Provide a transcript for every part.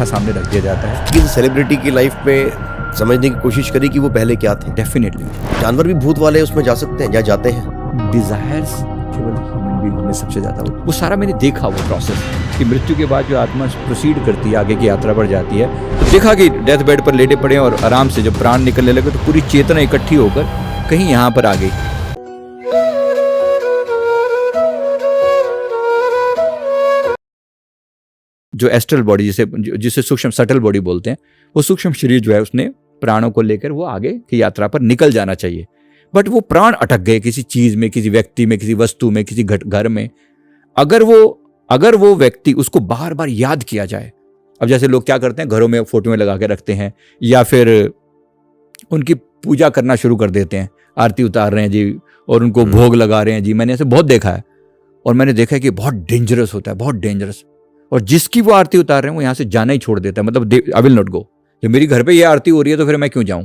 सामने रख दिया जाता है। किसी सेलिब्रिटी की लाइफ में समझने की कोशिश करी कि वो पहले क्या थे। डेफिनेटली जानवर भी भूत वाले उसमें जा सकते हैं या जाते हैं। डिजायर्स केवल ह्यूमन बीइंग में सबसे ज्यादा वो सारा मैंने देखा वो प्रोसेस कि मृत्यु के बाद जो आत्मा प्रोसीड करती है आगे की यात्रा पर जाती है। तो देखा कि डेथ बेड पर लेटे पड़े और आराम से जब प्राण निकलने लगे तो पूरी चेतना इकट्ठी होकर कहीं यहाँ पर आ गई। जो एस्ट्रल बॉडी जिसे सूक्ष्म सटल बॉडी बोलते हैं, वो सूक्ष्म शरीर जो है उसने प्राणों को लेकर वो आगे की यात्रा पर निकल जाना चाहिए, बट वो प्राण अटक गए किसी चीज में, किसी व्यक्ति में, किसी वस्तु में, किसी घर में। अगर वो व्यक्ति उसको बार बार याद किया जाए, अब जैसे लोग क्या करते हैं घरों में फोटो में लगा के रखते हैं या फिर उनकी पूजा करना शुरू कर देते हैं, आरती उतार रहे हैं जी और उनको भोग लगा रहे हैं जी। मैंने ऐसे बहुत देखा है और मैंने देखा है कि बहुत डेंजरस होता है, बहुत डेंजरस। और जिसकी वो आरती उतार रहे हैं वो यहाँ से जाना ही छोड़ देता है, मतलब आई विल नॉट गो। जब मेरी घर पे ये आरती हो रही है तो फिर मैं क्यों जाऊं।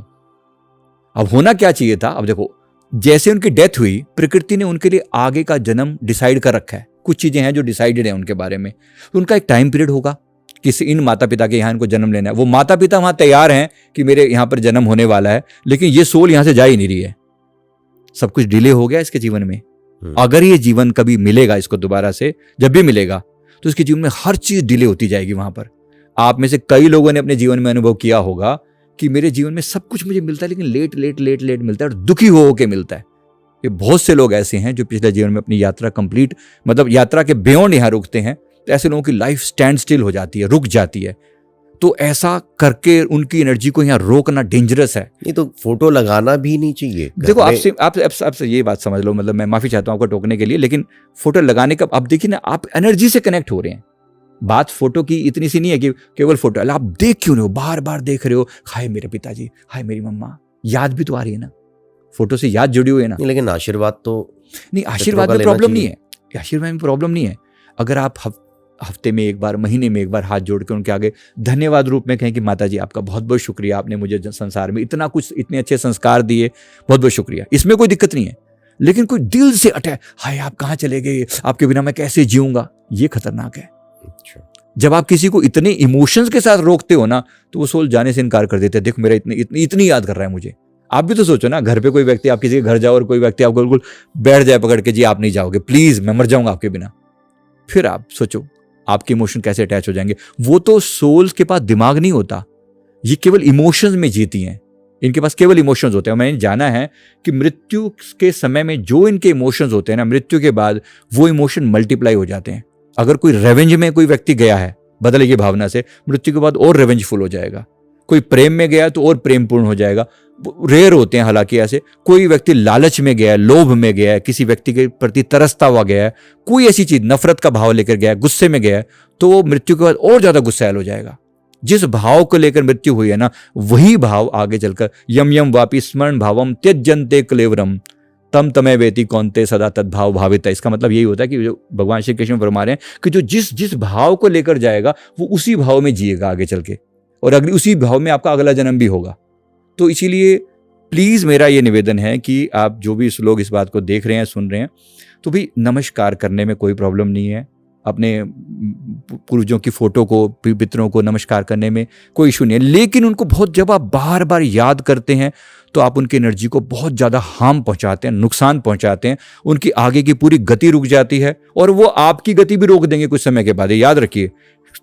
अब होना क्या चाहिए था, अब देखो जैसे उनकी डेथ हुई प्रकृति ने उनके लिए आगे का जन्म डिसाइड कर रखा है। कुछ चीजें हैं जो डिसाइडेड है उनके बारे में, तो उनका एक टाइम पीरियड होगा किसी इन माता पिता के यहाँ इनको जन्म लेना है। वो माता पिता वहां तैयार हैं कि मेरे यहाँ पर जन्म होने वाला है, लेकिन ये सोल यहाँ से जा ही नहीं रही है। सब कुछ डिले हो गया इसके जीवन में। अगर ये जीवन कभी मिलेगा इसको दोबारा से, जब भी मिलेगा तो इसके जीवन में हर चीज डिले होती जाएगी। वहां पर आप में से कई लोगों ने अपने जीवन में अनुभव किया होगा कि मेरे जीवन में सब कुछ मुझे मिलता है लेकिन लेट मिलता है और दुखी हो के मिलता है। ये बहुत से लोग ऐसे हैं जो पिछले जीवन में अपनी यात्रा कंप्लीट, मतलब यात्रा के बियॉन्ड यहाँ रुकते हैं, तो ऐसे लोगों की लाइफ स्टैंड स्टिल हो जाती है, रुक जाती है। तो ऐसा करके उनकी एनर्जी को यहाँ रोकना डेंजरस है। नहीं तो फोटो लगाना भी नहीं चाहिए। देखो आपसे ये बात समझ लो, मतलब मैं माफी चाहता हूँ आपको टोकने के लिए, लेकिन फोटो लगाने का आप देखिए ना, आप एनर्जी से कनेक्ट हो रहे हैं। बात फोटो की इतनी सी नहीं है कि केवल फोटो, आप देख क्यों नहीं हो, बार बार देख रहे हो, हाय मेरे पिताजी, हाय मेरी मम्मा, याद भी तो आ रही है ना, फोटो से याद जुड़ी हुई है ना। नहीं, लेकिन आशीर्वाद तो नहीं, आशीर्वाद में प्रॉब्लम नहीं है, आशीर्वाद में प्रॉब्लम नहीं है। अगर आप हफ्ते में एक बार, महीने में एक बार हाथ जोड़ के उनके आगे धन्यवाद रूप में कहें कि माता जी आपका बहुत बहुत शुक्रिया, आपने मुझे संसार में इतना कुछ, इतने अच्छे संस्कार दिए, बहुत बहुत शुक्रिया, इसमें कोई दिक्कत नहीं है। लेकिन कोई दिल से अटैक, हाय आप कहाँ चले गए, आपके बिना मैं कैसे जीऊंगा, ये खतरनाक है। जब आप किसी को इतने इमोशंस के साथ रोकते हो ना, तो वो सोल जाने से इनकार कर देते हैं। देखो मेरा इतनी याद कर रहा है मुझे। आप भी तो सोचो ना, घर पे कोई व्यक्ति, आप किसी के घर जाओ और कोई व्यक्ति आपको बिल्कुल बैठ जाए पकड़ के, जी आप नहीं जाओगे प्लीज, मैं मर जाऊंगा आपके बिना, फिर आप सोचो आपके इमोशन कैसे अटैच हो जाएंगे। वो तो सोल्स के पास दिमाग नहीं होता, ये केवल इमोशंस में जीती हैं, इनके पास केवल इमोशंस होते हैं। मैंने जाना है कि मृत्यु के समय में जो इनके इमोशंस होते हैं ना, मृत्यु के बाद वो इमोशन मल्टीप्लाई हो जाते हैं। अगर कोई रेवेंज में कोई व्यक्ति गया है बदले की भावना से, मृत्यु के बाद और रेवेंजफुल हो जाएगा। कोई प्रेम में गया तो और प्रेमपूर्ण हो जाएगा। रेयर होते हैं हालांकि ऐसे। कोई व्यक्ति लालच में गया है, लोभ में गया है, किसी व्यक्ति के प्रति तरसता हुआ गया है, कोई ऐसी चीज नफरत का भाव लेकर गया है, गुस्से में गया है, तो वो मृत्यु के बाद और ज्यादा गुस्सैल हो जाएगा। जिस भाव को लेकर मृत्यु हुई है ना, वही भाव आगे चलकर यम यम वापि स्मरण भावम त्यजन्ते क्लेवरम तम तमे वेति कौनते सदा तद्भाव भावित है। इसका मतलब यही होता है कि जो भगवान श्री कृष्ण फरमा रहे हैं कि जो जिस भाव को लेकर जाएगा वो उसी भाव में जिएगा आगे चल के, और अगली उसी भाव में आपका अगला जन्म भी होगा। तो इसीलिए प्लीज मेरा ये निवेदन है कि आप जो भी लोग इस बात को देख रहे हैं, सुन रहे हैं, तो भी नमस्कार करने में कोई प्रॉब्लम नहीं है। अपने पूर्वजों की फोटो को, पितरों को नमस्कार करने में कोई इशू नहीं है। लेकिन उनको बहुत, जब आप बार बार याद करते हैं तो आप उनकी एनर्जी को बहुत ज़्यादा हार्म पहुंचाते हैं, नुकसान पहुंचाते हैं। उनकी आगे की पूरी गति रुक जाती है और वो आपकी गति भी रोक देंगे कुछ समय के बाद। याद रखिए,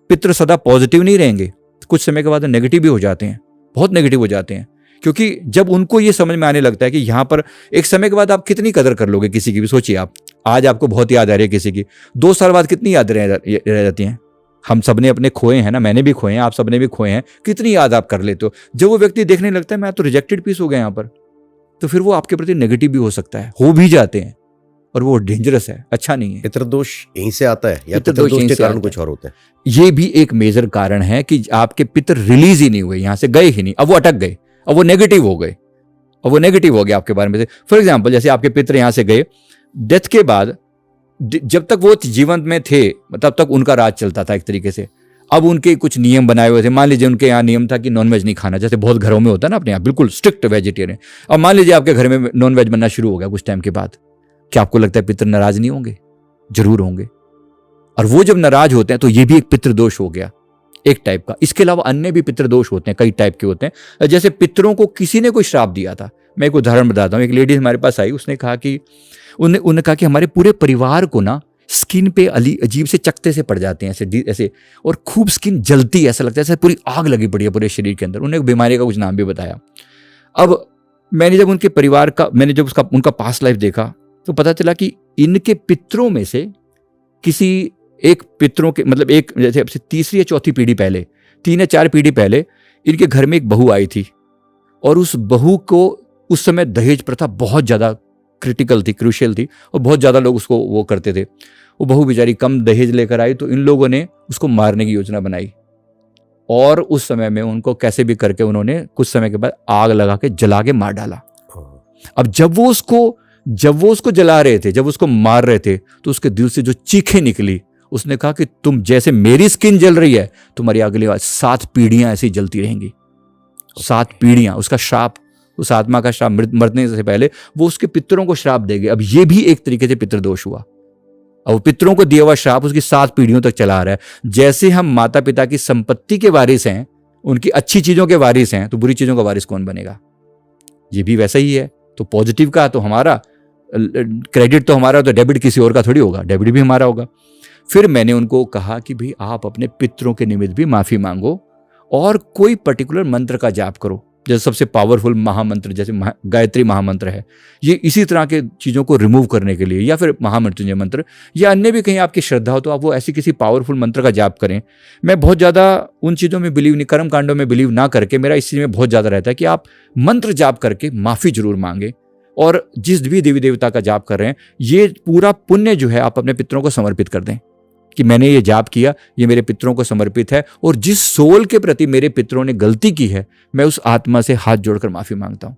पितृ सदा पॉजिटिव नहीं रहेंगे, कुछ समय के बाद नेगेटिव भी हो जाते हैं, बहुत नेगेटिव हो जाते हैं। क्योंकि जब उनको ये समझ में आने लगता है कि यहाँ पर एक समय के बाद आप कितनी कदर कर लोगे किसी की भी। सोचिए आप, आज आपको बहुत याद आ रही है किसी की, 2 साल बाद कितनी याद रह जाती हैं। हम सबने अपने खोए हैं ना, मैंने भी खोए हैं, आप सबने भी खोए हैं, कितनी याद आप कर लेते हो। जब वो व्यक्ति देखने लगता है मैं तो रिजेक्टेड पीस हो गया यहाँ पर, तो फिर वो आपके प्रति नेगेटिव भी हो सकता है, हो भी जाते हैं, और वो डेंजरस है, अच्छा नहीं है। पितृदोष यहीं से आता है या पितृदोष के कारण कुछ और होता है? ये भी एक मेजर कारण है कि आपके पितर रिलीज ही नहीं हुए, यहाँ से गए ही नहीं, अब वो अटक गए, अब वो नेगेटिव हो गए, अब वो नेगेटिव हो गया आपके बारे में से। फॉर एग्जाम्पल, जैसे आपके पितर यहाँ से गए, डेथ के बाद जब तक वो जीवन में थे तब तक उनका राज चलता था एक तरीके से। अब उनके कुछ नियम बनाए हुए थे। मान लीजिए उनके यहाँ नियम था कि नॉनवेज नहीं खाना, जैसे बहुत घरों में होता है ना अपने यहाँ, बिल्कुल स्ट्रिक्ट वेजिटेरियन। अब मान लीजिए आपके घर में नॉनवेज बनना शुरू हो गया कुछ टाइम के बाद, क्या आपको लगता है पितर नाराज नहीं होंगे? जरूर होंगे। और वो जब नाराज होते हैं तो ये भी एक पितृदोष हो गया। एक टाइप का। इसके अलावा अन्य भी पितृदोष होते हैं, कई टाइप के होते हैं। जैसे पितरों को किसी ने कोई श्राप दिया था। मैं एक उदाहरण बताता हूँ। एक लेडी हमारे पास आई, उसने कहा कि उन्होंने कहा कि हमारे पूरे परिवार को ना स्किन पे अजीब से चकत्ते से पड़ जाते हैं ऐसे ऐसे, और खूब स्किन जलती है, ऐसा लगता है जैसे पूरी आग लगी पड़ी है पूरे शरीर के अंदर। उन्होंने एक बीमारी का कुछ नाम भी बताया। अब मैंने जब उनके परिवार का उनका पास्ट लाइफ देखा तो पता चला कि इनके पितरों में से किसी एक पितरों के मतलब एक जैसे तीसरी या चौथी पीढ़ी पहले, 3 या 4 पीढ़ी पहले इनके घर में एक बहू आई थी, और उस बहू को उस समय दहेज प्रथा बहुत ज़्यादा क्रिटिकल थी, क्रूशियल थी, और बहुत ज़्यादा लोग उसको वो करते थे। वो बहू बेचारी कम दहेज लेकर आई तो इन लोगों ने उसको मारने की योजना बनाई, और उस समय में उनको कैसे भी करके उन्होंने कुछ समय के बाद आग लगा के जला के मार डाला। अब जब वो उसको जला रहे थे, जब उसको मार रहे थे, तो उसके दिल से जो चीखें निकली, उसने कहा कि तुम जैसे मेरी स्किन जल रही है, तुम्हारी अगली 7 पीढ़ियां ऐसी जलती रहेंगी। 7 पीढ़ियां। उसका श्राप, उस आत्मा का श्राप मरने से पहले वो उसके पितरों को श्राप देगी। अब ये भी एक तरीके से पितृदोष हुआ। अब पितरों को दिया हुआ श्राप उसकी 7 पीढ़ियों तक चला रहा है। जैसे हम माता पिता की संपत्ति के वारिस हैं, उनकी अच्छी चीजों के वारिस हैं, तो बुरी चीजों का वारिस कौन बनेगा? ये भी वैसा ही है। तो पॉजिटिव का तो हमारा क्रेडिट तो हमारा, तो डेबिट किसी और का थोड़ी होगा, डेबिट भी हमारा होगा। फिर मैंने उनको कहा कि भाई आप अपने पितरों के निमित्त भी माफी मांगो, और कोई पर्टिकुलर मंत्र का जाप करो। जैसे सबसे पावरफुल महामंत्र जैसे गायत्री महामंत्र है, ये इसी तरह के चीज़ों को रिमूव करने के लिए, या फिर महामृत्युंजय मंत्र, या अन्य भी कहीं आपकी श्रद्धा हो तो आप वो ऐसी किसी पावरफुल मंत्र का जाप करें। मैं बहुत ज़्यादा उन चीज़ों में बिलीव नहीं, कर्म कांडों में बिलीव ना करके मेरा इस चीज़ में बहुत ज़्यादा रहता है कि आप मंत्र जाप करके माफ़ी जरूर मांगे, और जिस भी देवी देवता का जाप कर रहे हैं, ये पूरा पुण्य जो है आप अपने पितरों को समर्पित कर दें कि मैंने ये जाप किया, ये मेरे पितरों को समर्पित है, और जिस सोल के प्रति मेरे पितरों ने गलती की है, मैं उस आत्मा से हाथ जोड़कर माफी मांगता हूं।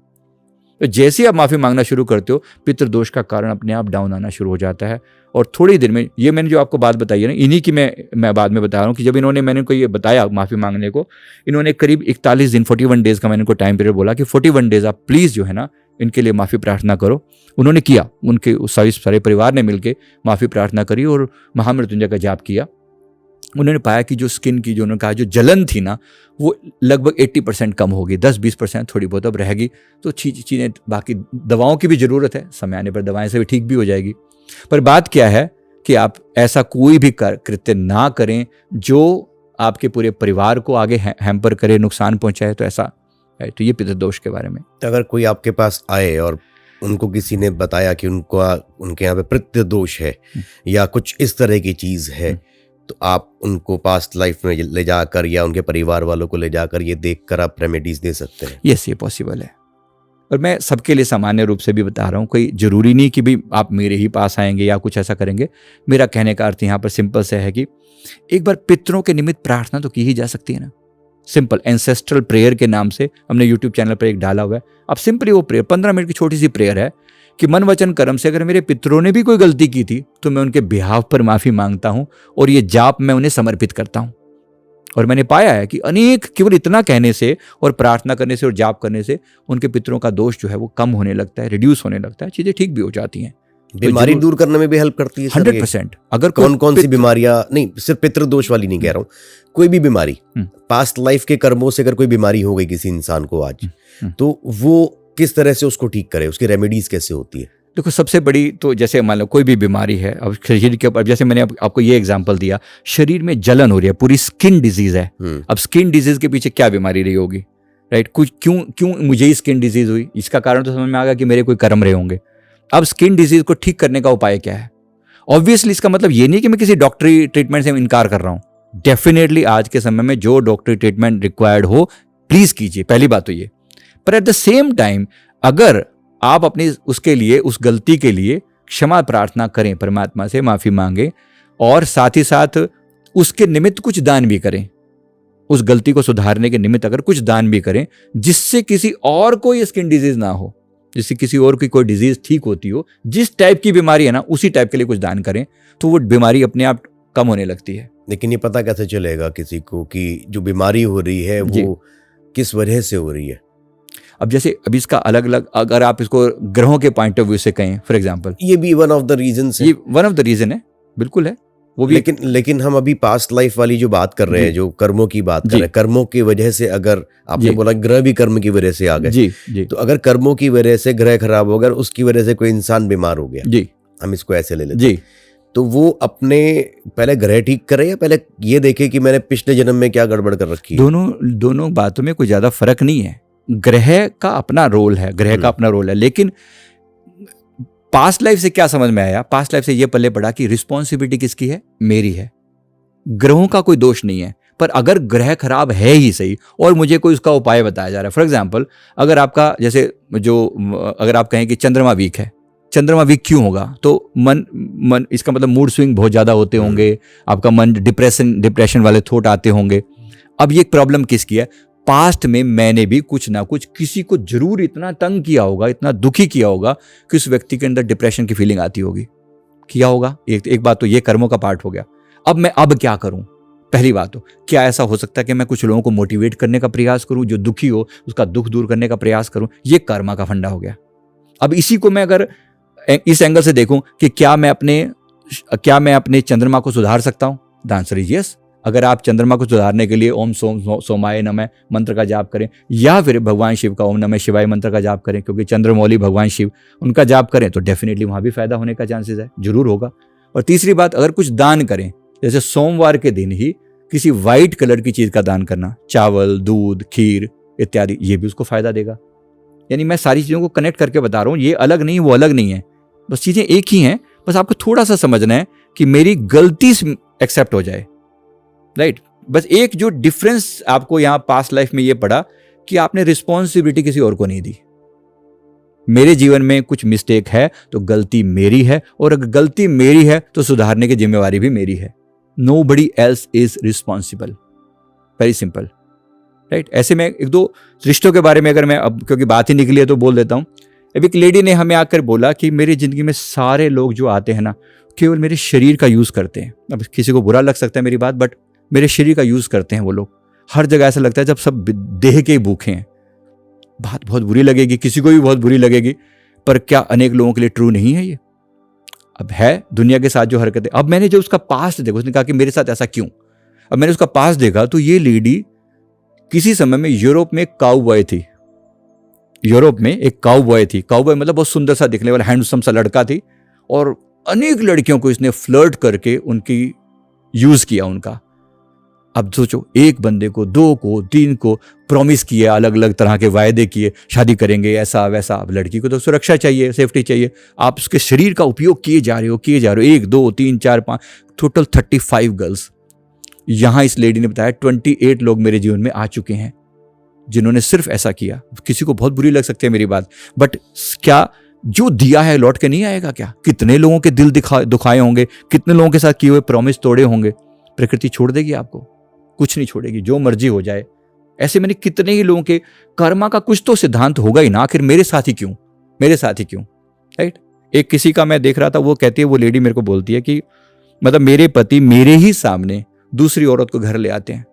तो जैसे आप माफी मांगना शुरू करते हो, पितृदोष का कारण अपने आप डाउन आना शुरू हो जाता है। और थोड़ी देर में, ये मैंने जो आपको बात बताई है ना, इन्हीं की मैं बाद में बता रहा हूँ कि जब मैंने को ये बताया माफी मांगने को, इन्होंने करीब 41 दिन 41 डेज का मैंने इनको टाइम पीरियड बोला कि 41 डेज आप प्लीज जो है ना इनके लिए माफी प्रार्थना करो। उन्होंने किया, उनके सारे परिवार ने मिलकर माफी प्रार्थना करी और महामृत्युंजय का जाप किया। उन्होंने पाया कि जो स्किन की जो उन्होंने कहा जो जलन थी ना, वो लगभग 80% कम होगी, 10-20% थोड़ी बहुत अब रहेगी। तो चीज़ें, बाकी दवाओं की भी ज़रूरत है, समय आने पर दवाएं से भी ठीक भी हो जाएगी। पर बात क्या है कि आप ऐसा कोई भी कृत्य ना करें जो आपके पूरे परिवार को आगे हैम्पर करे, नुकसान पहुंचाए। तो ऐसा है। तो ये पितृदोष के बारे में। तो अगर कोई आपके पास आए और उनको किसी ने बताया कि उनके यहाँ पे पितृदोष है या कुछ इस तरह की चीज़ है, तो आप उनको पास्ट लाइफ में ले जाकर या उनके परिवार वालों को ले जाकर ये देखकर आप रेमेडीज दे सकते हैं? यस, ये पॉसिबल है। और मैं सबके लिए सामान्य रूप से भी बता रहा हूँ, कोई जरूरी नहीं कि भी आप मेरे ही पास आएंगे या कुछ ऐसा करेंगे। मेरा कहने का अर्थ यहाँ पर सिंपल से है कि एक बार पितरों के निमित्त प्रार्थना तो की ही जा सकती है ना। सिंपल एंसेस्ट्रल प्रेयर के नाम से हमने यूट्यूब चैनल पर एक डाला हुआ है। अब सिंपली वो प्रेयर 15 मिनट की छोटी सी प्रेयर है कि मन वचन कर्म से अगर मेरे पितरों ने भी कोई गलती की थी तो मैं उनके बिहाफ पर माफी मांगता हूं, और ये जाप मैं उन्हें समर्पित करता हूं। और मैंने पाया है कि अनेक केवल इतना कहने से और प्रार्थना करने से और जाप करने से उनके पितरों का दोष जो है वो कम होने लगता है, रिड्यूस होने लगता है, चीजें ठीक भी हो जाती हैं। बीमारी दूर करने में भी हेल्प करती है 100%। अगर कौन सी बीमारियां, नहीं सिर्फ पितृदोष वाली नहीं कह रहा हूँ, कोई भी बीमारी, पास्ट लाइफ के कर्मों से अगर कोई बीमारी हो गई किसी इंसान को आज, तो वो किस तरह से उसको ठीक करे, उसकी रेमेडीज कैसे होती है? देखो, सबसे बड़ी तो जैसे मान लो कोई भी बीमारी है, अब शरीर के ऊपर, जैसे मैंने आपको ये एग्जांपल दिया, शरीर में जलन हो रही है, पूरी स्किन डिजीज है। अब स्किन डिजीज के पीछे क्या बीमारी रही होगी, राइट? कुछ क्यों मुझे ही स्किन डिजीज हुई, इसका कारण तो समझ में आ गया कि मेरे कोई कर्म रहे होंगे। अब स्किन डिजीज को ठीक करने का उपाय क्या है? ऑब्वियसली इसका मतलब ये नहीं कि मैं किसी डॉक्टरी ट्रीटमेंट से इनकार कर रहा हूं। डेफिनेटली आज के समय में जो डॉक्टरी ट्रीटमेंट रिक्वायर्ड हो प्लीज कीजिए, पहली बात तो ये। पर एट द सेम टाइम अगर आप अपनी उसके लिए, उस गलती के लिए क्षमा प्रार्थना करें, परमात्मा से माफी मांगे, और साथ ही साथ उसके निमित्त कुछ दान भी करें, उस गलती को सुधारने के निमित्त अगर कुछ दान भी करें जिससे किसी और को ये स्किन डिजीज ना हो, जिससे किसी और की कोई डिजीज ठीक होती हो, जिस टाइप की बीमारी है ना उसी टाइप के लिए कुछ दान करें, तो वो बीमारी अपने आप कम होने लगती है। लेकिन ये पता कैसे चलेगा किसी को कि जो बीमारी हो रही है वो किस वजह से हो रही है? अब जैसे अभी इसका अलग अलग, अगर आप इसको ग्रहों के पॉइंट ऑफ व्यू से कहें, फॉर एग्जांपल, ये भी वन ऑफ द रीजन है। ये वन ऑफ द रीजन है, बिल्कुल है। वो भी। लेकिन हम अभी पास्ट लाइफ वाली जो बात कर रहे हैं, जो कर्मों की बात कर जी। रहे हैं, कर्मों की वजह से अगर आपने जी। बोला ग्रह भी कर्म की वजह से आ गए, जी जी तो अगर कर्मों की वजह से ग्रह खराब हो गया और उसकी वजह से कोई इंसान बीमार हो गया, जी हम इसको ऐसे ले लेते जी। हैं, तो वो अपने पहले ग्रह ठीक करे या पहले ये देखे कि मैंने पिछले जन्म में क्या गड़बड़ कर रखी है? दोनों बातों में कोई ज्यादा फर्क नहीं है। ग्रह का अपना रोल है, ग्रह का अपना रोल है, लेकिन पास्ट लाइफ से क्या समझ में आया? पास्ट लाइफ से ये पल्ले पड़ा कि रिस्पॉन्सिबिलिटी किसकी है? मेरी है। ग्रहों का कोई दोष नहीं है, पर अगर ग्रह खराब है ही सही और मुझे कोई उसका उपाय बताया जा रहा है, फॉर एग्जाम्पल अगर आपका जैसे अगर आप कहें कि चंद्रमा वीक है, चंद्रमा वीक क्यों होगा? तो मन इसका मतलब मूड स्विंग बहुत ज्यादा होते होंगे, आपका मन डिप्रेशन वाले थॉट आते होंगे। अब ये प्रॉब्लम किसकी है? पास्ट में मैंने भी कुछ ना कुछ किसी को जरूर इतना तंग किया होगा, इतना दुखी किया होगा कि उस व्यक्ति के अंदर डिप्रेशन की फीलिंग आती होगी, किया होगा। एक बात तो ये कर्मों का पार्ट हो गया। अब मैं क्या करूं? पहली बात तो क्या ऐसा हो सकता है कि मैं कुछ लोगों को मोटिवेट करने का प्रयास करूं, जो दुखी हो उसका दुख दूर करने का प्रयास करूं? ये कर्मा का फंडा हो गया। अब इसी को मैं अगर इस एंगल से देखूं कि क्या मैं अपने चंद्रमा को सुधार सकता हूं? The answer is yes. अगर आप चंद्रमा को सुधारने के लिए ओम सोमाय नमः मंत्र का जाप करें, या फिर भगवान शिव का ओम नमः शिवाय मंत्र का जाप करें, क्योंकि चंद्रमौली भगवान शिव, उनका जाप करें तो डेफिनेटली वहां भी फायदा होने का चांसेस है, जरूर होगा। और तीसरी बात, अगर कुछ दान करें, जैसे सोमवार के दिन ही किसी वाइट कलर की चीज का दान करना, चावल, दूध, खीर इत्यादि, ये भी उसको फायदा देगा। यानी मैं सारी चीजों को कनेक्ट करके बता रहा हूं, ये अलग नहीं वो अलग नहीं है, बस चीजें एक ही हैं। बस आपको थोड़ा सा समझना है कि मेरी गलती एक्सेप्ट हो जाए, राइट? बस एक जो डिफरेंस आपको यहां पास्ट लाइफ में ये पड़ा कि आपने रिस्पॉन्सिबिलिटी किसी और को नहीं दी। मेरे जीवन में कुछ मिस्टेक है तो गलती मेरी है, और अगर गलती मेरी है तो सुधारने की जिम्मेवारी भी मेरी है। Nobody else is responsible. Very simple, right? ऐसे में एक दो रिश्तों के बारे में अगर मैं, अब क्योंकि बात ही निकली है तो बोल देता हूं। अब एक लेडी ने हमें आकर बोला कि मेरी जिंदगी में सारे लोग जो आते हैं ना, केवल मेरे शरीर का यूज करते हैं। अब किसी को बुरा लग सकता है मेरी बात, बट मेरे शरीर का यूज करते हैं वो लोग। हर जगह ऐसा लगता है जब सब देह के ही भूखे हैं। बात बहुत बुरी लगेगी, किसी को भी बहुत बुरी लगेगी, पर क्या अनेक लोगों के लिए ट्रू नहीं है ये? अब है दुनिया के साथ जो हरकतें। अब मैंने जो उसका पास्ट देखा, उसने कहा कि मेरे साथ ऐसा क्यों? अब मैंने उसका पास्ट देखा तो ये लेडी किसी समय में यूरोप में एक काउबॉय थी। यूरोप में एक काउबॉय थी। काउबॉय मतलब बहुत सुंदर सा दिखने वाला हैंडसम सा लड़का थी, और अनेक लड़कियों को इसने फ्लर्ट करके उनकी यूज किया उनका। अब सोचो, एक बंदे को, दो को, तीन को प्रॉमिस किए, अलग अलग तरह के वायदे किए, शादी करेंगे ऐसा वैसा। अब लड़की को तो सुरक्षा चाहिए, सेफ्टी चाहिए। आप उसके शरीर का उपयोग किए जा रहे हो। 1, 2, 3, 4, 5, टोटल 35 गर्ल्स। यहां इस लेडी ने बताया 28 लोग मेरे जीवन में आ चुके हैं जिन्होंने सिर्फ ऐसा किया। किसी को बहुत बुरी लग सकती है मेरी बात, बट क्या जो दिया है लौट के नहीं आएगा? क्या कितने लोगों के दिल दुखाए होंगे, कितने लोगों के साथ किए हुए प्रॉमिस तोड़े होंगे। प्रकृति छोड़ देगी आपको? कुछ नहीं छोड़ेगी, जो मर्जी हो जाए। ऐसे मैंने कितने ही लोगों के कर्मा का कुछ तो सिद्धांत होगा ही ना, आखिर मेरे साथ ही क्यों, मेरे साथ ही क्यों, राइट? एक किसी का मैं देख रहा था, वो कहती है, वो लेडी मेरे को बोलती है कि मतलब मेरे पति मेरे ही सामने दूसरी औरत को घर ले आते हैं,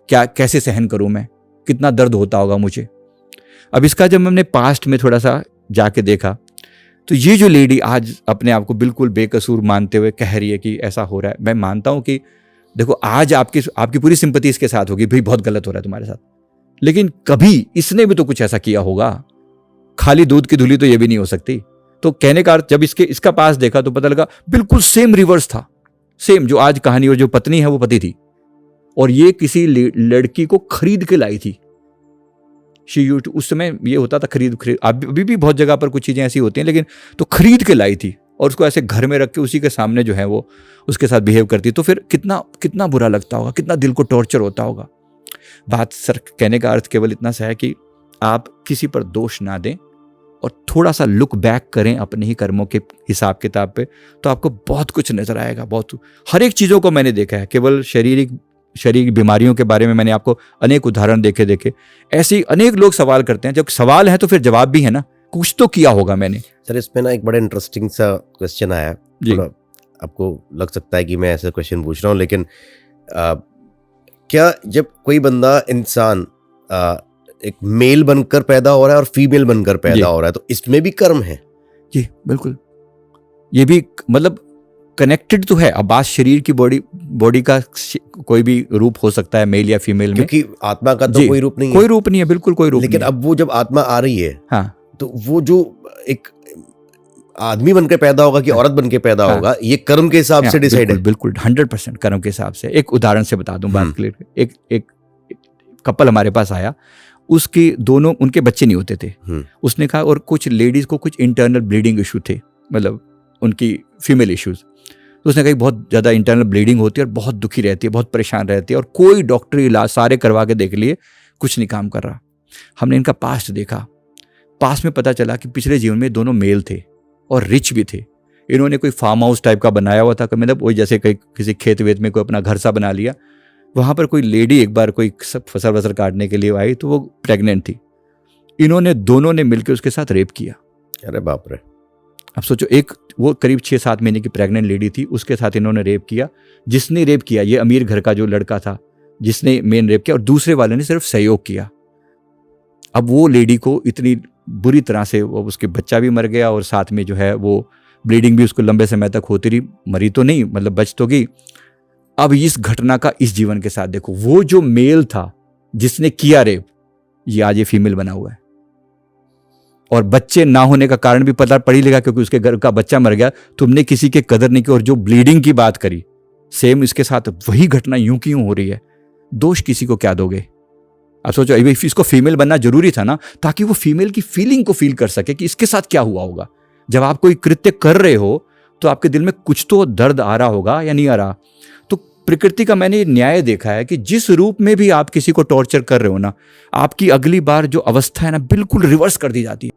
क्या कैसे सहन करूं मैं, कितना दर्द होता होगा मुझे। अब इसका जब हमने पास्ट में थोड़ा सा जाके देखा तो ये जो लेडी आज अपने आप को बिल्कुल बेकसूर मानते हुए कह रही है कि ऐसा हो रहा है। मैं मानता हूं कि देखो, आज आपकी पूरी सिंपैथी इसके साथ होगी, भाई बहुत गलत हो रहा है तुम्हारे साथ, लेकिन कभी इसने भी तो कुछ ऐसा किया होगा। खाली दूध की धुली तो ये भी नहीं हो सकती। तो कहने का अर्थ, जब इसका पास देखा तो पता लगा बिल्कुल सेम रिवर्स था। सेम जो आज कहानी, और जो पत्नी है वो पति थी, और ये किसी लड़की को खरीद के लाई थी। उस समय ये होता था खरीद, अभी भी बहुत जगह पर कुछ चीजें ऐसी होती हैं, लेकिन तो खरीद के लाई थी और उसको ऐसे घर में रख के उसी के सामने जो है वो उसके साथ बिहेव करती। तो फिर कितना बुरा लगता होगा, कितना दिल को टॉर्चर होता होगा। बात सर कहने का अर्थ केवल इतना सा है कि आप किसी पर दोष ना दें और थोड़ा सा लुक बैक करें अपने ही कर्मों के हिसाब किताब पे, तो आपको बहुत कुछ नजर आएगा। बहुत हर एक चीजों को मैंने देखा है। केवल शारीरिक बीमारियों के बारे में मैंने आपको अनेक उदाहरण देखे। ऐसे अनेक लोग सवाल करते हैं, जब सवाल है तो फिर जवाब भी है ना, कुछ तो किया होगा मैंने। सर इसमें ना एक बड़ा इंटरेस्टिंग सा क्वेश्चन आया। थोड़ा आपको लग सकता है कि मैं ऐसा क्वेश्चन पूछ रहा हूँ, लेकिन क्या जब कोई बंदा इंसान एक मेल बनकर पैदा हो रहा है और फीमेल बनकर पैदा हो रहा है, तो इसमें भी कर्म है? जी बिल्कुल। ये भी मतलब कनेक्टेड तो है। अब बात शरीर की बॉडी का कोई भी रूप हो सकता है, मेल या फीमेल में, क्योंकि आत्मा का तो कोई रूप नहीं कोई है। रूप नहीं है, बिल्कुल कोई रूप लेकिन नहीं अब वो जब आत्मा आ रही है, हाँ, तो वो जो एक आदमी बनकर पैदा होगा कि औरत बनकर पैदा होगा, ये कर्म के हिसाब से डिसाइड है। बिल्कुल 100% कर्म के हिसाब से। एक उदाहरण से बता दूं बात क्लियर। एक कपल हमारे पास आया, उसके दोनों, उनके बच्चे नहीं होते थे। उसने कहा, और कुछ लेडीज को कुछ इंटरनल ब्लीडिंग इशू थे, मतलब उनकी फीमेल इश्यूज। तो उसने कहा बहुत ज़्यादा इंटरनल ब्लीडिंग होती है और बहुत दुखी रहती है, बहुत परेशान रहती है, और कोई डॉक्टरी इलाज सारे करवा के देख लिए, कुछ नहीं काम कर रहा। हमने इनका पास्ट देखा, पास्ट में पता चला कि पिछले जीवन में दोनों मेल थे और रिच भी थे। इन्होंने कोई फार्म हाउस टाइप का बनाया हुआ था, मतलब वही जैसे कहीं किसी खेत वेत में कोई अपना घर सा बना लिया। वहाँ पर कोई लेडी एक बार कोई फसल वसल काटने के लिए आई, तो वो प्रेग्नेंट थी। इन्होंने दोनों ने मिलकर उसके साथ रेप किया। अरे बाप रे। अब सोचो, एक वो करीब 6-7 महीने की प्रेग्नेंट लेडी थी, उसके साथ इन्होंने रेप किया। जिसने रेप किया, ये अमीर घर का जो लड़का था जिसने मेन रेप किया, और दूसरे वाले ने सिर्फ सहयोग किया। अब वो लेडी को इतनी बुरी तरह से, वो उसके बच्चा भी मर गया और साथ में जो है वो ब्लीडिंग भी उसको लंबे समय तक होती रही। मरी तो नहीं, मतलब बच तो गई। अब इस घटना का इस जीवन के साथ देखो, वो जो मेल था जिसने किया रेप, ये आज ये फीमेल बना हुआ है। और बच्चे ना होने का कारण भी पता पड़ ही लेगा, क्योंकि उसके घर का बच्चा मर गया। तुमने किसी के कदर नहीं की। और जो ब्लीडिंग की बात करी, सेम इसके साथ वही घटना यूं की यूं हो रही है। दोष किसी को क्या दोगे? अब सोचो, इसको फीमेल बनना जरूरी था ना, ताकि वो फीमेल की फीलिंग को फील कर सके कि इसके साथ क्या हुआ होगा। जब आप कोई कृत्य कर रहे हो तो आपके दिल में कुछ तो दर्द आ रहा होगा या नहीं आ रहा। तो प्रकृति का मैंने न्याय देखा है कि जिस रूप में भी आप किसी को टॉर्चर कर रहे हो ना, आपकी अगली बार जो अवस्था है ना, बिल्कुल रिवर्स कर दी जाती है।